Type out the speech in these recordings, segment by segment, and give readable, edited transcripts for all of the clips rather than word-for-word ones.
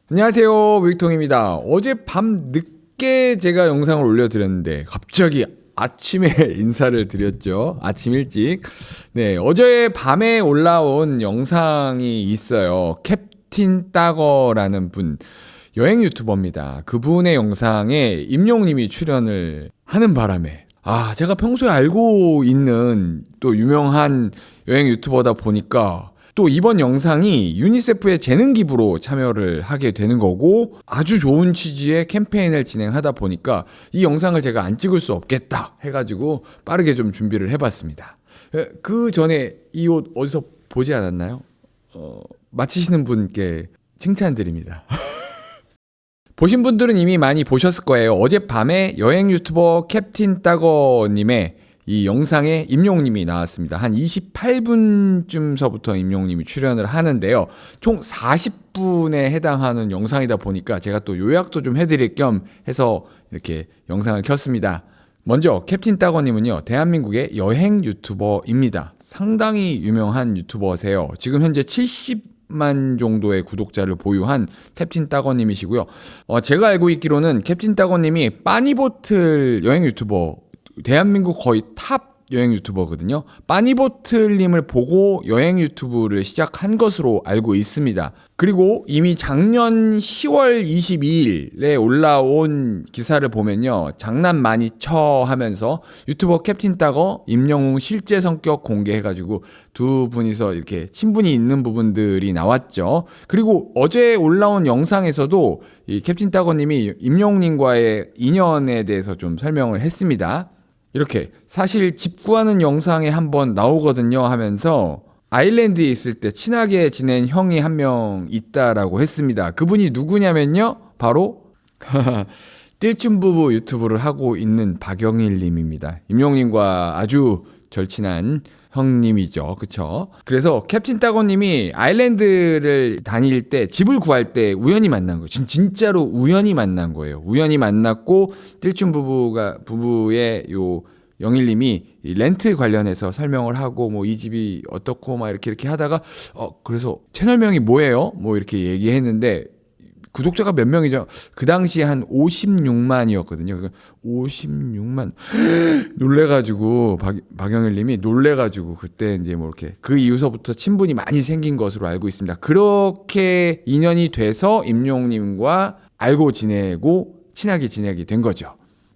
안녕하세요, 뮤직통입니다. 어제 밤 늦게 제가 영상을 올려드렸는데 갑자기 아침에 인사를 드렸죠. 아침 일찍. 네, 어제 밤에 올라온 영상이 있어요. 캡틴 따거라는 분, 여행 유튜버입니다. 그분의 영상에 임용님이 출연을 하는 바람에 제가 평소에 알고 있는 또 유명한 여행 유튜버다 보니까 또 이번 영상이 유니세프의 재능 기부로 참여를 하게 되는 거고, 아주 좋은 취지의 캠페인을 진행하다 보니까 이 영상을 제가 안 찍을 수 없겠다 해가지고 빠르게 좀 준비를 해봤습니다. 그 전에 이 옷 어디서 보지 않았나요? 마치시는 분께 칭찬드립니다. 보신 분들은 이미 많이 보셨을 거예요. 어젯밤에 여행 유튜버 캡틴 따거님의 이 영상에 임용님이 나왔습니다. 한 28분쯤서부터 임용님이 출연을 하는데요. 총 40분에 해당하는 영상이다 보니까 제가 또 요약도 좀 해드릴 겸 해서 이렇게 영상을 켰습니다. 먼저 캡틴 따거님은요, 대한민국의 여행 유튜버입니다. 상당히 유명한 유튜버세요. 지금 현재 70만 정도의 구독자를 보유한 캡틴 따거님이시고요. 제가 알고 있기로는 캡틴 따거님이 빠니보틀 여행 유튜버, 대한민국 거의 탑 여행 유튜버거든요. 빠니보틀님을 보고 여행 유튜브를 시작한 것으로 알고 있습니다. 그리고 이미 작년 10월 22일에 올라온 기사를 보면요, 장난 많이 쳐 하면서 유튜버 캡틴 따거, 임영웅 실제 성격 공개해가지고 두 분이서 이렇게 친분이 있는 부분들이 나왔죠. 그리고 어제 올라온 영상에서도 이 캡틴 따거님이 임영웅님과의 인연에 대해서 좀 설명을 했습니다. 이렇게 사실 집 구하는 영상에 한번 나오거든요 하면서 아일랜드에 있을 때 친하게 지낸 형이 한 명 있다라고 했습니다. 그분이 누구냐면요, 바로 띨춤부부 유튜브를 하고 있는 박영일 님입니다. 임용님과 아주 절친한 형님이죠. 그쵸? 그래서 캡틴 따거님이 아일랜드를 다닐 때, 집을 구할 때 우연히 만난 거예요. 진짜로 우연히 만난 거예요. 우연히 만났고 띨춤 부부의 요 영일님이 렌트 관련해서 설명을 하고, 뭐 이 집이 어떻고 막 이렇게 하다가 그래서 채널명이 뭐예요? 뭐 이렇게 얘기했는데, 구독자가 몇 명이죠? 그 당시에 한 56만이었거든요. 56만. 놀래가지고, 박영일 님이 놀래가지고, 그때 이제 뭐 이렇게, 그 이후서부터 친분이 많이 생긴 것으로 알고 있습니다. 그렇게 인연이 돼서 임용님과 알고 지내고, 친하게 지내게 된 거죠.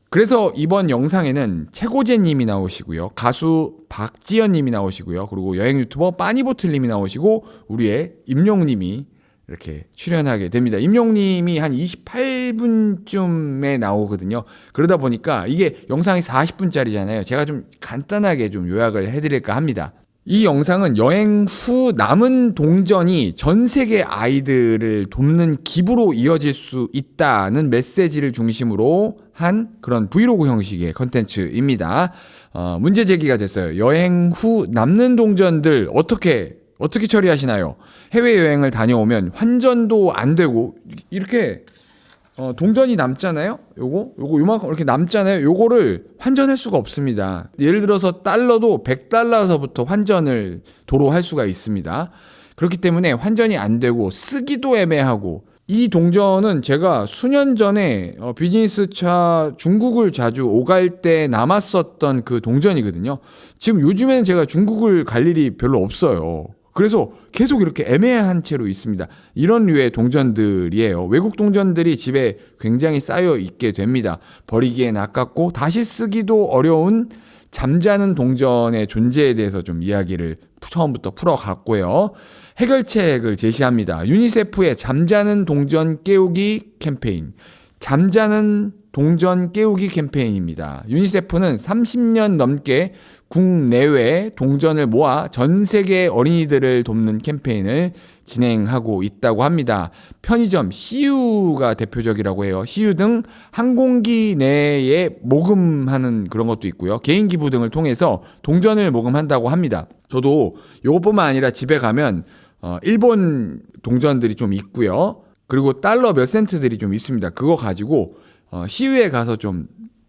그래서 이번 영상에는 최고재 님이 나오시고요. 가수 박지연 님이 나오시고요. 그리고 여행 유튜버 빠니보틀 님이 나오시고, 우리의 임용 님이 이렇게 출연하게 됩니다. 임용님이 한 28분쯤에 나오거든요. 그러다 보니까 이게 영상이 40분짜리잖아요. 제가 좀 간단하게 좀 요약을 해드릴까 합니다. 이 영상은 여행 후 남은 동전이 전 세계 아이들을 돕는 기부로 이어질 수 있다는 메시지를 중심으로 한 그런 브이로그 형식의 컨텐츠입니다. 문제 제기가 됐어요. 여행 후 남는 동전들 어떻게 처리하시나요? 해외여행을 다녀오면 환전도 안 되고, 이렇게 동전이 남잖아요. 요만큼 이렇게 남잖아요. 요거를 환전할 수가 없습니다. 예를 들어서 달러도 100달러서부터 환전을 도로 할 수가 있습니다. 그렇기 때문에 환전이 안 되고 쓰기도 애매하고, 이 동전은 제가 수년 전에 비즈니스차 중국을 자주 오갈 때 남았었던 그 동전이거든요. 지금 요즘에는 제가 중국을 갈 일이 별로 없어요. 그래서 계속 이렇게 애매한 채로 있습니다. 이런 류의 동전들이에요. 외국 동전들이 집에 굉장히 쌓여 있게 됩니다. 버리기엔 아깝고 다시 쓰기도 어려운 잠자는 동전의 존재에 대해서 좀 이야기를 처음부터 풀어갔고요. 해결책을 제시합니다. 유니세프의 잠자는 동전 깨우기 캠페인. 잠자는 동전 깨우기 캠페인입니다. 유니세프는 30년 넘게 국내외 동전을 모아 전 세계 어린이들을 돕는 캠페인을 진행하고 있다고 합니다. 편의점 CU가 대표적이라고 해요. CU 등 항공기 내에 모금하는 그런 것도 있고요. 개인 기부 등을 통해서 동전을 모금한다고 합니다. 저도 이것뿐만 아니라 집에 가면 일본 동전들이 좀 있고요. 그리고 달러 몇 센트들이 좀 있습니다. 그거 가지고 CU에 가서 좀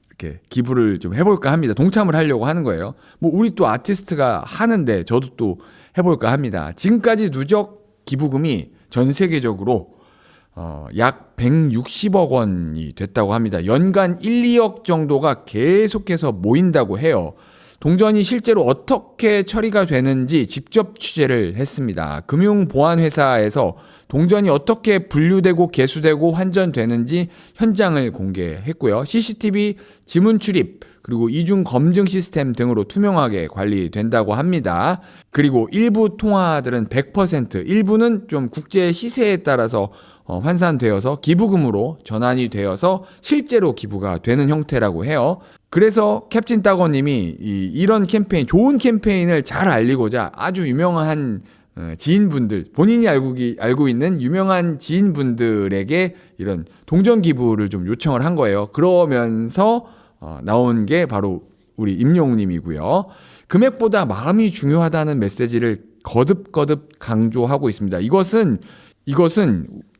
이렇게 기부를 좀 해볼까 합니다. 동참을 하려고 하는 거예요. 뭐 우리 또 아티스트가 하는데 저도 또 해볼까 합니다. 지금까지 누적 기부금이 전 세계적으로 약 160억 원이 됐다고 합니다. 연간 1, 2억 정도가 계속해서 모인다고 해요. 동전이 실제로 어떻게 처리가 되는지 직접 취재를 했습니다. 금융보안회사에서 동전이 어떻게 분류되고 개수되고 환전되는지 현장을 공개했고요. CCTV 지문 출입, 그리고 이중 검증 시스템 등으로 투명하게 관리된다고 합니다. 그리고 일부 통화들은 100%, 일부는 좀 국제 시세에 따라서 환산되어서 기부금으로 전환이 되어서 실제로 기부가 되는 형태라고 해요. 그래서 캡틴 따거님이 이런 캠페인, 좋은 캠페인을 잘 알리고자 아주 유명한 지인분들, 본인이 알고 있는 유명한 지인분들에게 이런 동전 기부를 좀 요청을 한 거예요. 그러면서 나온 게 바로 우리 임영웅님이고요. 금액보다 마음이 중요하다는 메시지를 거듭거듭 강조하고 있습니다. 이것은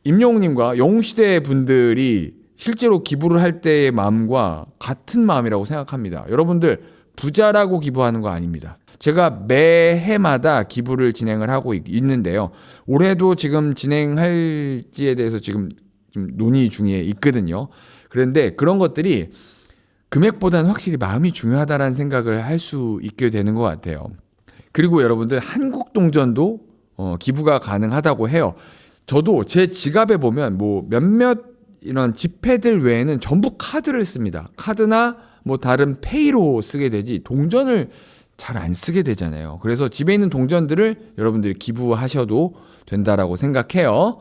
임영웅님과 영웅시대 분들이 실제로 기부를 할 때의 마음과 같은 마음이라고 생각합니다. 여러분들 부자라고 기부하는 거 아닙니다. 제가 매해마다 기부를 진행을 하고 있는데요. 올해도 지금 진행할지에 대해서 지금 좀 논의 중에 있거든요. 그런데 그런 것들이 금액보다는 확실히 마음이 중요하다는 생각을 할 수 있게 되는 것 같아요. 그리고 여러분들 한국 동전도 기부가 가능하다고 해요. 저도 제 지갑에 보면 뭐 몇몇 이런 지폐들 외에는 전부 카드를 씁니다. 카드나 뭐 다른 페이로 쓰게 되지 동전을 잘 안 쓰게 되잖아요. 그래서 집에 있는 동전들을 여러분들이 기부하셔도 된다라고 생각해요.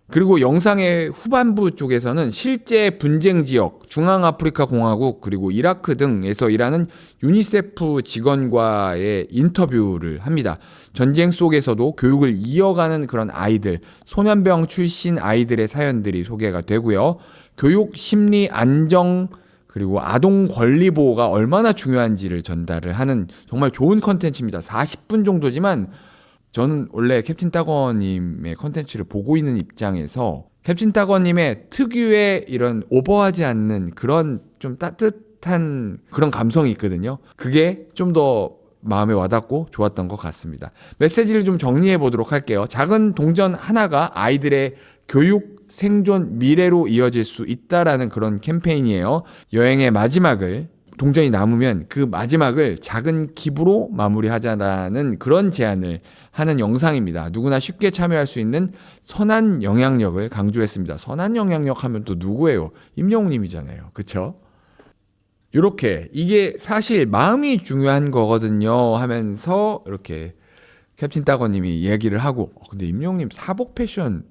그리고 영상의 후반부 쪽에서는 실제 분쟁 지역, 중앙아프리카 공화국 그리고 이라크 등에서 일하는 유니세프 직원과의 인터뷰를 합니다. 전쟁 속에서도 교육을 이어가는 그런 아이들, 소년병 출신 아이들의 사연들이 소개가 되고요. 교육, 심리, 안정 그리고 아동 권리 보호가 얼마나 중요한지를 전달을 하는 정말 좋은 컨텐츠입니다. 40분 정도지만 저는 원래 캡틴 따거님의 컨텐츠를 보고 있는 입장에서 캡틴 따거님의 특유의 이런 오버하지 않는 그런 좀 따뜻한 그런 감성이 있거든요. 그게 좀 더 마음에 와닿고 좋았던 것 같습니다. 메시지를 좀 정리해 보도록 할게요. 작은 동전 하나가 아이들의 교육, 생존, 미래로 이어질 수 있다라는 그런 캠페인이에요. 여행의 마지막을 동전이 남으면 그 마지막을 작은 기부로 마무리하자라는 그런 제안을 하는 영상입니다. 누구나 쉽게 참여할 수 있는 선한 영향력을 강조했습니다. 선한 영향력 하면 또 누구예요? 임영웅님이잖아요. 그쵸? 이렇게 이게 사실 마음이 중요한 거거든요 하면서 이렇게 캡틴 따거님이 얘기를 하고 근데 임영웅님 사복 패션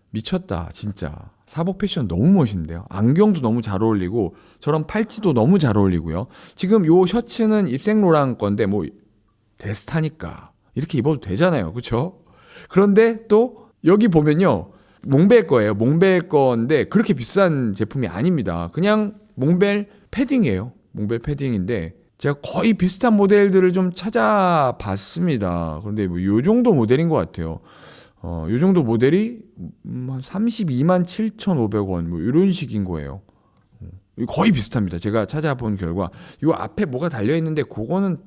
미쳤다 진짜. 사복 패션 너무 멋있는데요. 안경도 너무 잘 어울리고 저런 팔찌도 너무 잘 어울리고요. 지금 요 셔츠는 입생로랑 건데 뭐 데스타니까 이렇게 입어도 되잖아요. 그렇죠? 그런데 또 여기 보면요. 몽벨 거예요. 몽벨 건데 그렇게 비싼 제품이 아닙니다. 그냥 몽벨 패딩이에요. 몽벨 패딩인데 제가 거의 비슷한 모델들을 좀 찾아봤습니다. 그런데 뭐 요 정도 모델인 것 같아요. 요 정도 모델이 32만 7,500원 뭐 이런 식인 거예요. 거의 비슷합니다. 제가 찾아본 결과 요 앞에 뭐가 달려 있는데 그거는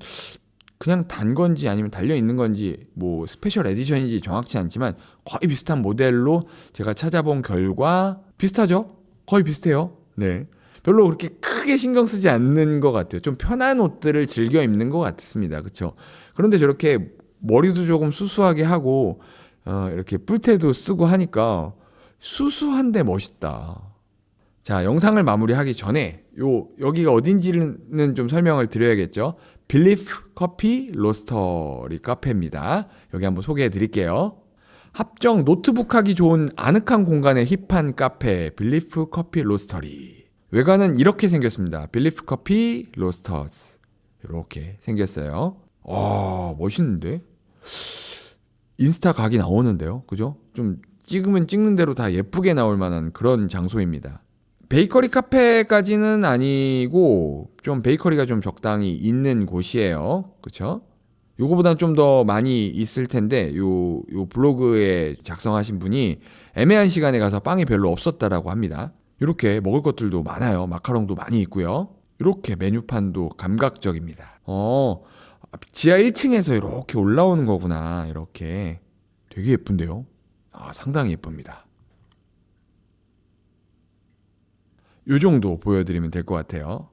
그냥 단 건지 아니면 달려 있는 건지 뭐 스페셜 에디션인지 정확치 않지만 거의 비슷한 모델로 제가 찾아본 결과 비슷하죠? 거의 비슷해요. 네. 별로 그렇게 크게 신경 쓰지 않는 것 같아요. 좀 편한 옷들을 즐겨 입는 것 같습니다. 그렇죠? 그런데 저렇게 머리도 조금 수수하게 하고 이렇게 뿔테도 쓰고 하니까 수수한데 멋있다. 자, 영상을 마무리하기 전에 여기가 어딘지는 좀 설명을 드려야겠죠. 빌리프 커피 로스터리 카페입니다. 여기 한번 소개해 드릴게요. 합정 노트북 하기 좋은 아늑한 공간의 힙한 카페 빌리프 커피 로스터리. 외관은 이렇게 생겼습니다. 빌리프 커피 로스터스. 이렇게 생겼어요. 멋있는데? 인스타 각이 나오는데요. 그죠? 좀 찍으면 찍는 대로 다 예쁘게 나올 만한 그런 장소입니다. 베이커리 카페까지는 아니고 좀 베이커리가 좀 적당히 있는 곳이에요. 그쵸? 요거보다는 좀 더 많이 있을 텐데 요 블로그에 작성하신 분이 애매한 시간에 가서 빵이 별로 없었다라고 합니다. 이렇게 먹을 것들도 많아요. 마카롱도 많이 있고요. 이렇게 메뉴판도 감각적입니다. 지하 1층에서 이렇게 올라오는 거구나. 이렇게 되게 예쁜데요. 상당히 예쁩니다. 요 정도 보여드리면 될 것 같아요.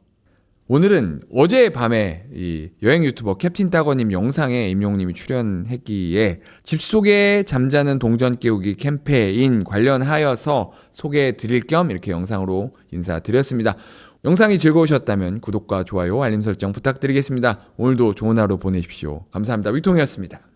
오늘은 어제 밤에 이 여행 유튜버 캡틴 따거님 영상에 임용님이 출연했기에 집 속에 잠자는 동전 깨우기 캠페인 관련하여서 소개해 드릴 겸 이렇게 영상으로 인사드렸습니다. 영상이 즐거우셨다면 구독과 좋아요, 알림 설정 부탁드리겠습니다. 오늘도 좋은 하루 보내십시오. 감사합니다. 위통이었습니다.